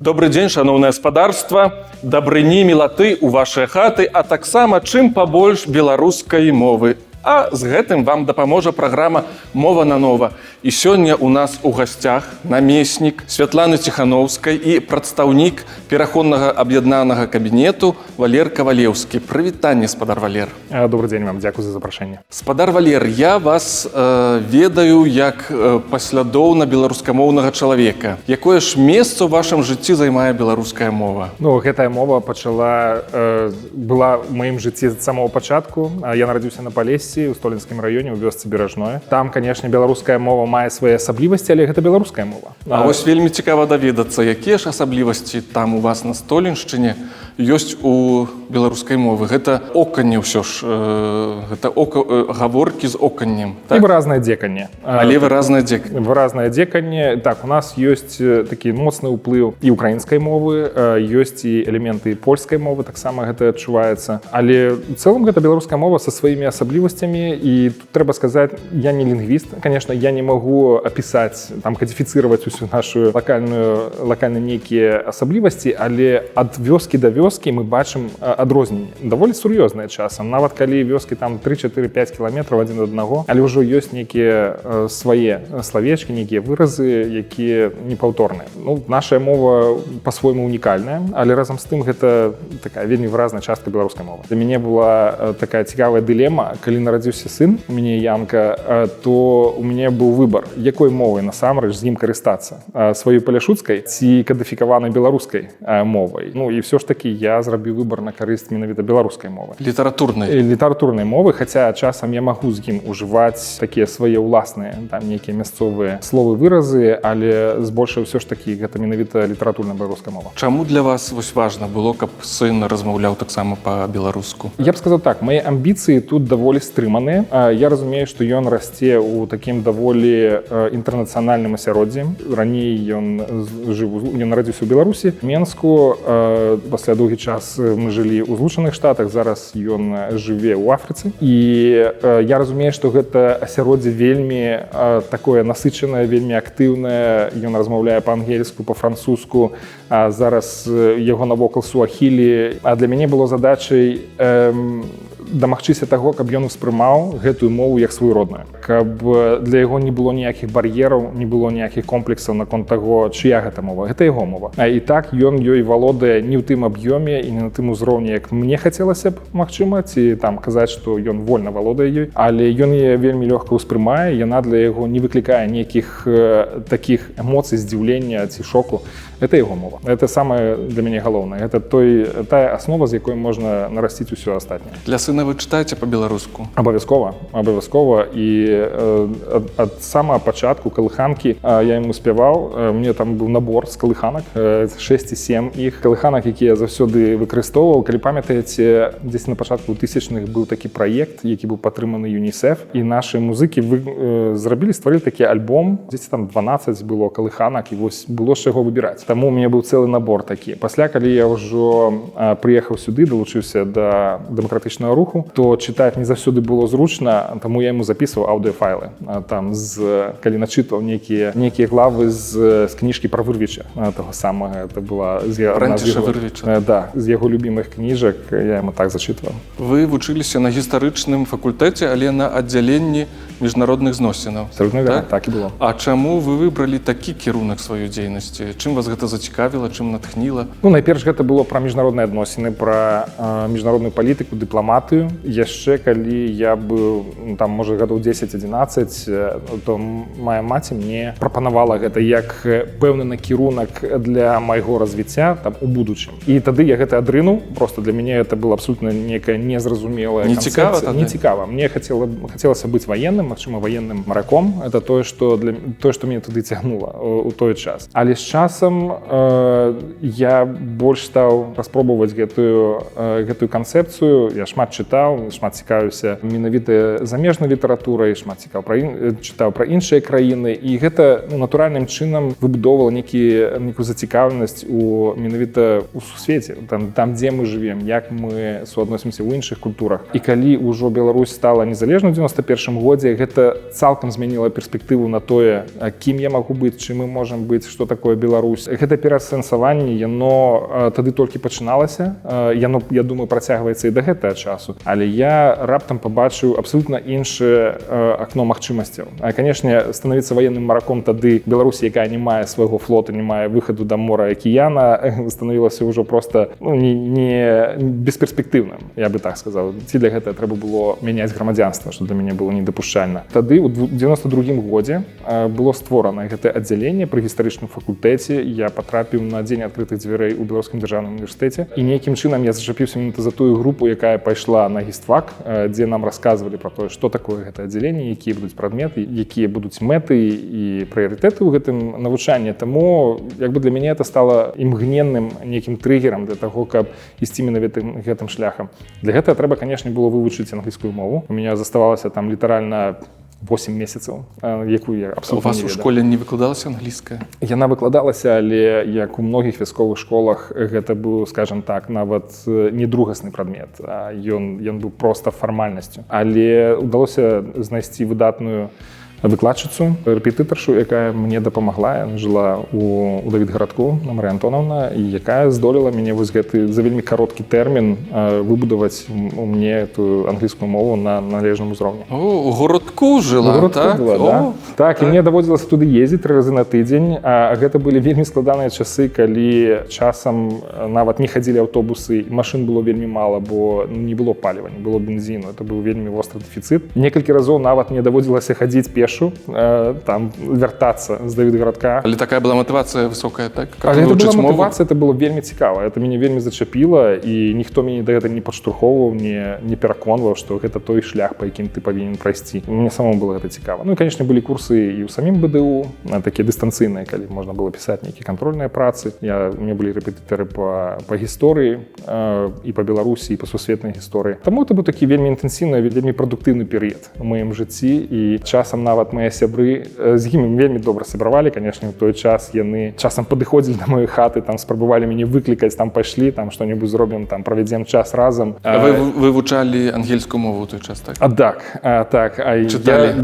Добрый дзень, шаноўнае гаспадарства, дабрыні, мілаты ў вашыя хаты, а таксама чым пабольш беларускай мовы. А з гэтым вам дапаможа праграма «Мова на нова». І сёння у нас у гасцях намеснік Святланы Ціхановскай і прадстаўнік пераходнага аб'яднанага кабінету Валер Кавалеўскі. Прывітанне, спадар Валер. Добрый дзень вам, дзякуй за запрашэнне. Спадар Валер, я вас ведаю як паслядоўна беларускамоўнага чалавека. Якое ж месца ў вашым жыцці займае беларуская мова? Ну, гэтая мова была ў маім жыцці з самого пачатку. Я нарадзіўся на Палесе, у Столінскім раёне, у вёсцы Беражное. Там, канешне, беларуская мова мае свае асаблівасці, але гэта беларуская мова. А вось вельмі цікава даведацца, якія ж асаблівасці там у вас на Століншчыне ёсць у беларускай мовы. Гэта оканне ўсё ж, гэта гаворкі з оканнем. Так? І выразнае дзеканне. Але выразнае дзеканне. Выразнае дзеканне. Так, у нас ёсць такі моцны ўплыў і украінскай мовы, ёсць і элементы польскай мовы, таксама гэта адчуваецца. Але ў цэлым гэта беларуская мова са сваімі асаблівасцямі. І тут трэба сказаць, я не лінгвіст. Конечно, я не магу апісаць, там, кадыфіцыраваць усю нашу лакальныя нейкія асаблівасці, але ад вёскі да вёскі мы бачым адрозненне. Даволі сур'ёзнае часам. Нават калі вёскі там 3-4-5 кіламетраў адзін ад аднаго, але ўжо ёсць нейкія свае словечкі, нейкія выразы, якія непаўторныя. Ну, наша мова па-свойму унікальная, але разам з тым гэта такая вельмі выразная частка беларускай мовы. Для мяне была такая цікавая дылема, калі нарадзіўся сын, у мяне Янка, то у мяне быў выбар, якой мовай насамрэч з ім карыстацца. Сваёй паляшуцкай ці кадыфікаванай беларускай мовай. Ну і ўсё ж такі я зрабіў выбар на карысць менавіта беларускай мовы. Літаратурнай мовы, хаця часам я магу з ім ужываць такія свае ўласныя, там нейкія мясцовыя словы, выразы, але збольшага ўсё ж такі гэта менавіта літаратурная беларуская мова. Чаму для вас вось важна было, каб сын размаўляў таксама па-беларуску? Я б сказаў так, мае амбіцыі тут даволі стрыманыя. Я разумею, што ён расце ў такім даволі інтэрнацыянальным асяроддзі. Раней ён нарадзіўся ў Беларусі, Менску. Пасля доўгі час мы жылі ў Злучаных Штатах, зараз ён жыве ў Афрыцы. І я разумею, што гэта асяроддзе вельмі такое насычанае, вельмі актыўнае. Ён размаўляе па-ангельску, па-французску. Зараз яго навокал суахілі. А для мяне было задачай дамагчыся таго, каб ён успрымаў гэтую мову як сваю родную. Каб для яго не было ніякіх бар'ераў, не было ніякіх комплексаў наконт таго, чыя гэта мова. Гэта яго мова. І так ён ёй валодае не ў тым аб'ёме і не на тым узроўні, як мне хацелася б, магчыма, ці там казаць, што ён вольна валодае ёй, але ён яе вельмі лёгка ўспрымае, яна для яго не выклікае нейкіх такіх эмоцый, здзіўлення ці шоку. Это яго мова. Это самае для мяне галоўнае. Это тая аснова, з якой можна нарасціць усё астатняе. Для сына вы чытаеце па-беларуску? Абавязкова. І ад самага пачатку калыханкі я яму спяваў. Мне там быў набор з калыханак, 6 ці 7 іх калыханак, якія я заўсёды выкарыстоўваў. Калі памятаеце, дзесь на пачатку 2000-х быў такі праект, які быў падтрыманы ЮНІСЕФ, і нашы музыкі стварылі такі альбом, дзесь там 12 было калыханак, і вось было з чаго выбіраць. Таму у мяне быў цэлы набор такі. Пасля, калі я ўжо прыехаў сюды, далучыўся да дэмакратычнага руху, то чытаць не заўсёды было зручна, таму я яму запісваў аўдыёфайлы. Там, калі начытваў нейкія главы з кніжкі пра Вырвіча, таго самага, это была Франціша Вырвіча. Да, з яго любімых кніжак я яму так зачытваў. Вы вучыліся на гістарычным факультэце, але на аддзяленні міжнародных зносінаў. Так і было. А чаму вы выбралі такі кірунак сваёй дзейнасці? Чым вас гэта зацікавіла, чым натхніла? Ну, найперш гэта было пра міжнародныя адносіны, пра міжнародную палітыку, дыпламатыю. Яшчэ калі я быў, там, можа, гадоў 10-11, то мая маці мне прапанавала гэта як пэўны накірунак для майго развіцця там у будучым. І тады я гэта адрынуў. Просто для мяне это было абсолютна нейкая незразумелая канцэпцыя. Не цікава. Мне хацелася быць ваенным, магчыма, ваенным мараком. Это тое, што мяне туды цягнула ў той час. Але з часам я больш стаў распробаваць гэтую канцэпцыю. Я шмат чытаў, шмат цікавіўся менавіта замежнай літаратурай, шмат чытаў пра іншыя краіны, і гэта натуральным чынам выбудоўвала некую зацікаўленасць менавіта ў сусвеце, там, дзе мы жывем, як мы суадносімся ў іншых культурах. І калі ўжо Беларусь стала незалежнай у 91 годзе, гэта цалкам змяніла перспектыву на тое, кім я магу быць, чым мы можам быць, што такое Беларусь. Гэта пераасэнсаванне, яно тады толькі пачыналася, яно, я думаю, працягваецца і да гэтага часу. Але я раптам пабачыў абсалютна іншае акно магчымасцяў. Канешне, становіцца ваенным мараком тады Беларусь, якая не мае свайго флота, не мае выхаду да мора акіяна, становілася ўжо проста не бесперспектыўным, я бы так сказаў. Ці для гэтага трэба было мяняць грамадзянства, што для мяне было недапушчальна. Тады, у 92 годзе, было створана гэтае аддзяленне пры гістарычным факультэце. Я патрапіў на дзень адкрытых дзвярэй у Беларускім дзяржаўным універсітэце. І нейкім чынам я зачапіўся менавіта за тую групу, якая пайшла на гістфак, дзе нам расказвалі пра тое, што такое гэта аддзяленне, якія будуць прадметы, якія будуць мэты і прыярытэты ў гэтым навучанні. Таму як бы для мяне это стала імгненным нейкім трыгерам для таго, каб ісці менавіта гэтым шляхам. Для гэтага трэба, канешне, было вывучыць англійскую мову. У меня заставалася там літаральна 8 месяцаў, якую я абсолютно не ведаў. У вас у школе не выкладалася англійская? Яна выкладалася, але як у многіх вясковых школах гэта быў, скажем так, нават не другасны прадмет, а ён быў проста фармальнасцю. Але удалося знайсці выдатную выкладчыцу, рэпетытаршу, якая мне дапамагла. Яна жыла у Давідгарадку, Марыя Антонаўна, і якая здолела мяне вось гэты за вельмі кароткі тэрмін выбудаваць у мне эту англійскую мову на належным узроўні. У горадку жыла, так? Была, да. Так, і мне даводзілася туды ездзіць 3 разы на тыдзень, а гэта былі вельмі складаныя часы, калі часам нават не хадзілі аўтобусы, машын было вельмі мала, бо не было паліва, не было бензіну, это быў вельмі востры дэфіцыт. Некалькі разоў нават мне даводзілася хадзіць пеша, там вяртацца з Давідгарадка. Але такая была матывацыя высокая, так? Але это была матывацыя, это было вельмі цікава. Это мяне вельмі зачапіла, і ніхто мяне да гэта не падштурхоўваў, не пераконваў, што гэта той шлях, па якім ты павінен прайсці. Мне самому было гэта цікава. Ну і, канешне, былі курсы і ў самім БДУ, такія дыстанцыйныя, калі можна было пісаць нейкія кантрольныя працы. У меня былі рэпетытары па гісторыі і па Беларусі, і па сусветнай гісторыі. Таму это быў такі вельмі інтэнсіўны, вельмі прадуктыўны перыяд у маім жыцці, і часам нават мае сябры з імі вельмі добра сябравалі. Канешне, у той час яны часам падыходзілі да маёй хаты, там спрабавалі мяне выклікаць, там пайшлі, там што-небудзь зробім, там правядзем час разам. Вы вывучалі ангельскую мову ў той час, так? Так.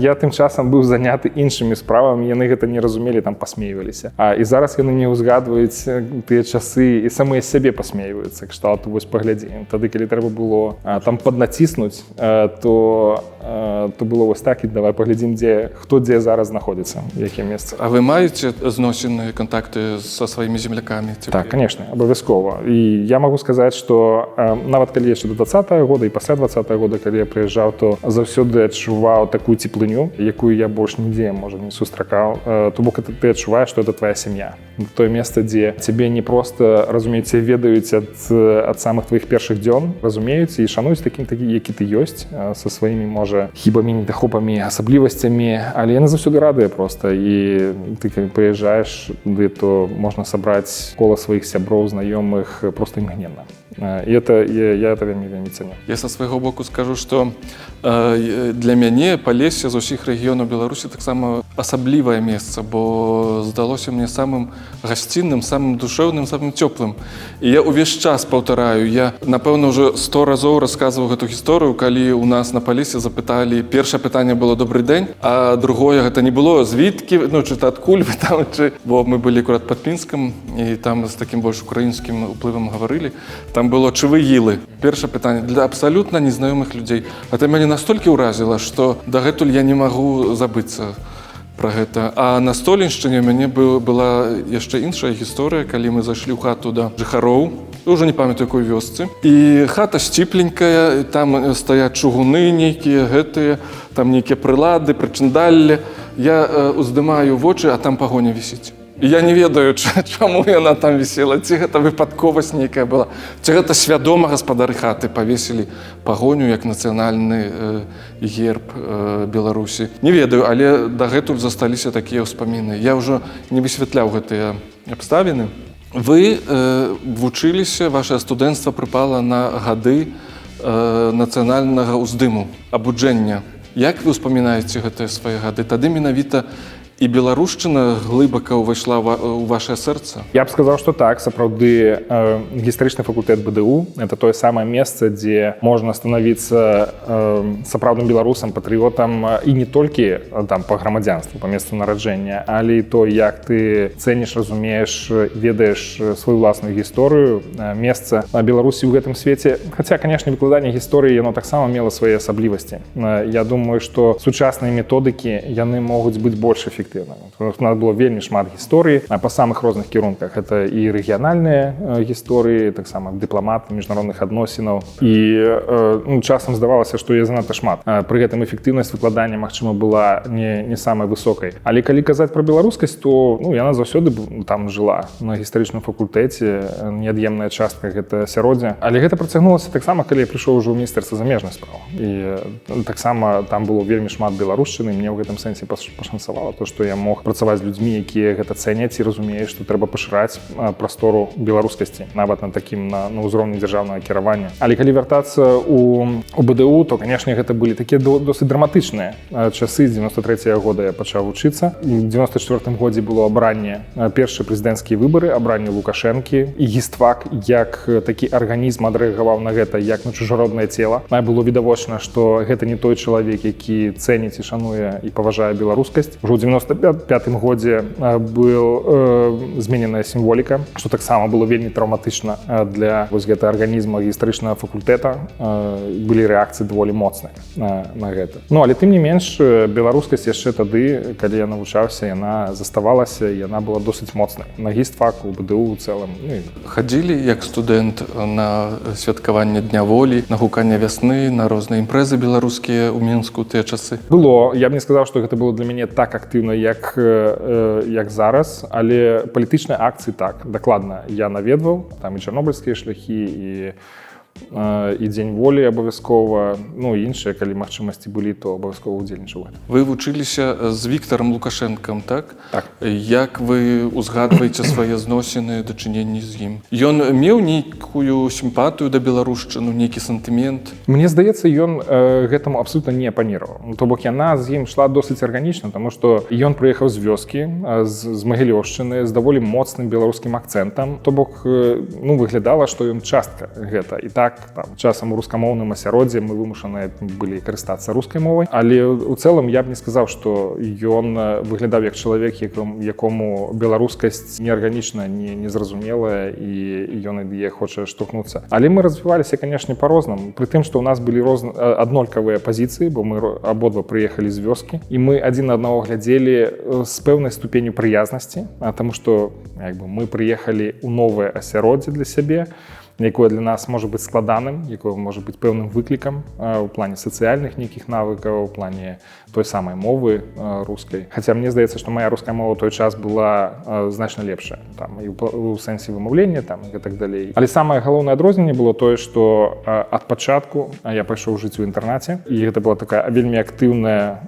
Я тым часам быў заняты іншымі справамі, яны гэта не разумелі, там пасмейваліся. І зараз яны не ўзгадваюць тыя часы і самыя сябе пасмейваюцца, кшталту вось паглядзі. Тады, калі трэба было там паднаціснуць, то было вось так, і давай паглядзім, хто дзе зараз знаходзіцца, в якім месцы. А вы маеце зносіны кантакты са сваімі землякамі? Так, конечно, абавязкова. І я магу сказаць, што нават калі яшчэ до 20-го года і пасля 20-го года, калі я прыязджаў, то заўсёды адчуваў такую цеплыню, якую я больш нідзе, можа, не сустракаў. То бок ты адчуваеш, што это твоя сям'я. Тое месца, дзе цябе не проста разумеюць, ведаюць ад самых тваіх першых дзён, разумеюць і шануюць такім, які ты ёсць, са сваімі, можа, хібамі, недахопамі, асаблівасцямі, але яны заўсёды радыя проста. І ты, калі прыязджаеш, то можна сабраць кола сваіх сяброў, знаёмых проста імгненна. І я это вельмі ценю. Я са свайго боку скажу, што для мяне Палессе з усіх рэгіёнаў Беларусі таксама асаблівае месца, бо здалося мне самым гасцінным, самым душэўным, самым цёплым. І я ўвесь час паўтараю, я, напэўна, ўжо 100 разоў расказваў гэту гісторыю, калі ў нас на Палессе запыталі, першае пытанне было «Добрый дзень», а другое гэта не было «Звідкі?», ну, чи адкуль вы там, бо мы былі акурат пад Пінскам, і там з такім больш украінскім уплывам гаварылі. Там было «Чи ви їли?». Перше питання для абсолютно незнаёмых людей. А це мяне настолькі ўразіла, што дагэтуль я не магу забыцца пра гэта. А на Століншчыне ў мяне была яшчэ іншая гісторыя, калі мы зайшлі ў хату да жыхароў, уже не памятаю, якой вёсцы. І хата сціпленькая, там стаяць чугуны нейкія, гэтыя, там нейкія прылады, прычындаллі. Я уздымаю вочы, а там пагоня вісіць. І я не ведаю, чаму яна там вісела, ці гэта выпадковасць нейкая была, ці гэта свядома гаспадары хаты павесілі пагоню як нацыянальны герб Беларусі. Не ведаю, але дагэтуль засталіся такія ўспаміны. Я ўжо не высвятляў гэтыя абставіны. Вы вучыліся, ваше студэнцтва прыпала на гады нацыянальнага ўздыму, абуджэння. Як вы ўспамінаеце гэтыя свае гады? Тады менавіта і беларушчына глыбака ўвайшла ў вашае сэрца? Я б сказаў, што так, сапраўды гістарычны факультэт БДУ – это тое самае месца, дзе можна станавіцца сапраўдным беларусам, патрыётам і не толькі там па грамадзянству, па месцу нараджэння, але і то, як ты цэніш, разумееш, ведаеш сваю ўласную гісторыю, месца Беларусі ў гэтым свеце. Хаця, канешне, выкладанне гісторыі яно таксама мела свае асаблівасці. Я думаю, што сучасныя методыкі яны могуць быць больш эфектыўнымі. У нас было вельмі шмат гісторый па самых розных кірунках. Это і рэгіянальныя гісторыі, таксама дыпламаты, міжнародных адносінаў. І часам здавалася, што є занадта шмат. Пры гэтым эфектыўнасць выкладання, магчыма, была не самай высокай. Але калі казаць пра беларускасць, то яна заўсёды там жыла на гістарычным факультэце, неад'емная частка гэта асяроддзя. Але гэта працягнулася таксама, калі я прыйшоў ужо ў міністэрства замежных спраў. І таксама там было вельмі шмат беларушчыны, мне ў гэтым сэнсе пашанцавала то, што я мог працаваць з людзьмі, якія гэта цэняць і разумеюць, што трэба пашыраць прастору беларускасці, нават на такім на ўзроўні дзяржаўнага кіравання. Але калі вяртацца ў БДУ, то, канешне, гэта былі такія досыць драматычныя часы. З 93-го года я пачаў вучыцца. У 94-м годзе было абранне, першыя прэзідэнцкія выбары, абранне Лукашэнкі. І гіствак, як такі арганізм адрэагаваў на гэта, як на чужароднае цела. Было відавочна, што гэта не той чалавек, які цэніць і шануе і паважае беларускасць. Ужо ў 95-м годзе была змененая сімволіка, што таксама было вельмі траўматычна для гэтага арганізма гістарычнага факультэта. Былі рэакцыі даволі моцныя на гэта. Але тым не менш, беларускасць яшчэ тады, калі я навучаўся, яна заставалася, яна была досыць моцнай. На гістфаку, БДУ ў цэлым. Хадзілі як студэнт на святкаванне Дня волі, на гуканне вясны, на розныя імпрэзы беларускія ў Мінску тыя часы? Было. Я б не сказаў, што гэта было для мяне так актыўна, як зараз, але палітычныя акцыі так, дакладна я наведваў, там і чарнобыльскія шляхі, і дзень волі абавязкова, іншыя, калі магчымасці былі, то абавязкова ўдзельнічаў. Вы вучыліся з Віктарам Лукашэнкам, так? Так. Як вы узгадваеце свае зносіны, дачыненні з ім? Ён меў нейкую сімпатыю да беларушчыны, нейкі сантымент? Мне здаецца, ён гэтаму абсолютна не апаніраваў. То бок яна з ім шла досыць арганічна, таму што ён прыехаў з вёскі, з Магілёўшчыны, з даволі моцным беларускім акцэнтам. То бок, выглядала, што ён частка гэта. І так, часам у рускамоўным асяроддзі мы вымушаныя былі карыстацца рускай мовай, але ў цэлым я б не сказаў, што ён выглядаў як чалавек, якому беларускасць неарганічна, незразумелая, і ён ад яе хоча штурхнуцца. Але мы развіваліся, канешне, па-рознаму. Пры тым, што ў нас былі аднолькавыя пазіцыі, бо мы абодва прыехалі з вёскі, і мы адзін на аднаго глядзелі з пэўнай ступенню прыязнасці, таму што мы прыехалі ў новае асяроддзе для сябе, якое для нас можа быць складаным, якое можа быць пэўным выклікам у плане сацыяльных нейкіх навыкаў, у плане той самай мовы рускай. Хаця мне здаецца, што моя руская мова ў той час была значна лепшая, і ў сэнсе вымаўлення і так далей. Але самае галоўнае адрозненне было тое, што ад пачатку я пайшоў жыць у інтэрнаце, і гэта была такая вельмі актыўнае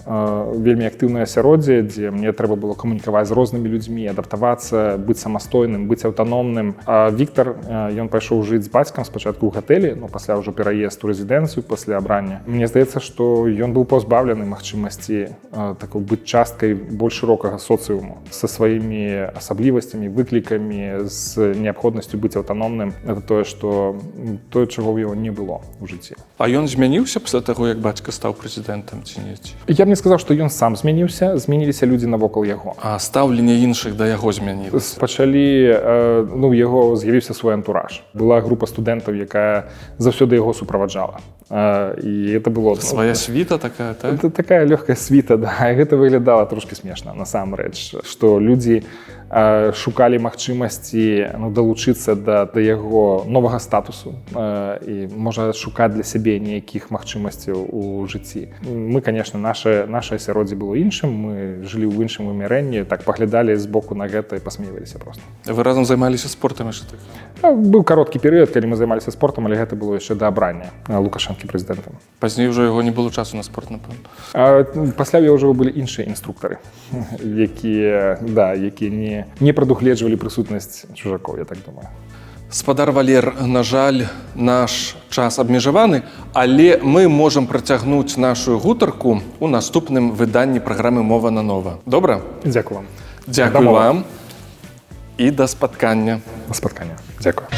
асяроддзе, дзе мне трэба было камунікаваць з рознымі людзьмі, адаптавацца, быць самастойным, быць аўтаномным. А Віктар, ён пайшоў жыць з бацькам спачатку ў гатэлі, пасля ўжо пераезд у рэзідэнцыю пасля абрання. Мне здаецца, што ён быў пазбаўлены магчымасці быць часткай больш шырокага соцыуму са сваімі асаблівасцямі, выклікамі, з неабходнасцю быць аўтаномным. Это тое, чаго ў яго не было ў жыцці. А ён змяніўся пасля таго, як бацька стаў прэзідэнтам ці не? Я б не сказаў, што ён сам змяніўся, змяніліся людзі навокал яго. А стаўленне іншых да яго змянілася? Яго з'явіўся свой антураж. Была група студэнтаў, якая заўсёды яго суправаджала. І это было... Свая світа такая, так? Это такая лёгкая світа, да. І гэта выглядала трошки смешна, насамрэч, што людзі шукалі магчымасці далучыцца да яго новага статусу і можа шукаць для сябе нейкіх магчымасцяў у жыцці. Мы, конечно, наше асяроддзе было іншым, мы жылі ў іншым вымярэнні, так паглядалі з боку на гэта і пасмейваліся проста. Вы разам займаліся спортам яшчэ так? Быў кароткі перыяд, калі мы займаліся спортам, але гэта было яшчэ да абрання Лукашэнкі прэзідэнтам. Пазней ўжо яго не было часу на спорт, напэўна. Пасля яго ўжо былі іншыя інструктары, якія не прадугледжвалі прысутнасць чужакоў, я так думаю. Спадар Валер, на жаль, наш час абмежаваны, але мы можам працягнуць нашу гутарку у наступным выданні праграмы «Мова на нова». Добра? Дзякую вам. Дзякую вам і да спаткання. Да спаткання. Дзякую.